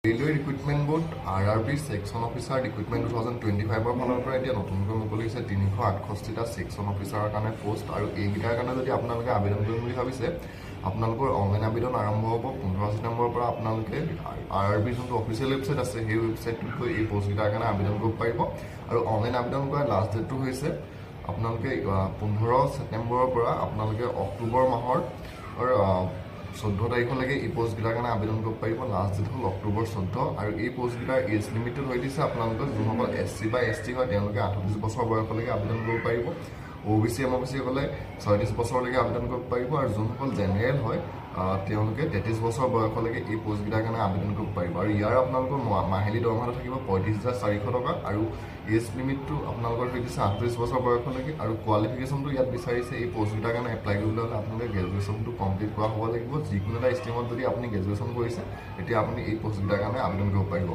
railway recruitment board RRB section officer recruitment 2025 ফালৰ পৰা এতিয়া নতুনকৈ মুকলি হৈছে 368টা ছেকশ্যন অফিচাৰৰ কাৰণে পোষ্ট আৰু এইকেইটাৰ কাৰণে যদি আপোনালোকে আবেদন কৰিম বুলি ভাবিছে আপোনালোকৰ অনলাইন আবেদন আৰম্ভ হ'ব 15 ছেপ্টেম্বৰৰ পৰা আপোনালোকে RRB যোনটো অফিচিয়েল ৱেবছাইট আছে সেই ৱেবছাইটটোত গৈ এই পোষ্টকেইটাৰ কাৰণে আবেদন কৰিব পাৰিব আৰু অনলাইন আবেদন কৰাৰ লাষ্ট ডেটটো হৈছে আপোনালোকে 15 ছেপ্টেম্বৰৰ পৰা আপোনালোকে অক্টোবৰ মাহৰ 14 তাৰিখলৈকে এই পোষ্টকেইটাৰ কাৰণে আবেদন কৰিব পাৰিব লাষ্ট ডেট হ'ল অক্টোবৰ 14 আৰু এই পোষ্টকেইটাৰ এজ লিমিটেড হৈ দিছে আপোনালোকৰ যোনসকল SC বা ST হয় তেওঁলোকে 38 বছৰ বয়সলৈকে আবেদন কৰিব পাৰিব OBC MOBC সকলে 36 বছৰলৈকে আবেদন কৰিব পাৰিব আৰু যোনসকল জেনেৰেল হয় তেওঁলোকে 33 বছৰ বয়সলৈকে এই পোষ্টকেইটাৰ কাৰণে আবেদন কৰিব পাৰিব আৰু ইয়াৰ আপোনালোকৰ মাহিলী দৰমহাটো থাকিব 35,400 টকা আৰু এজ লিমিটটো আপোনালোকৰ হৈ দিছে 38 বছৰ বয়সলৈকে আৰু কোৱালিফিকেশ্যনটো ইয়াত বিচাৰিছে এই পোষ্টকেইটাৰ কাৰণে এপ্লাই কৰিবলৈ হ'লে আপোনালোকে গ্ৰেজুৱেশ্যনটো কমপ্লিট কৰা হ'ব লাগিব যিকোনো এটা ষ্ট্ৰীমত যদি আপুনি গ্ৰেজুৱেশ্যন কৰিছে তেতিয়া আপুনি এই পোষ্টকেইটাৰ কাৰণে আবেদন কৰিব পাৰিব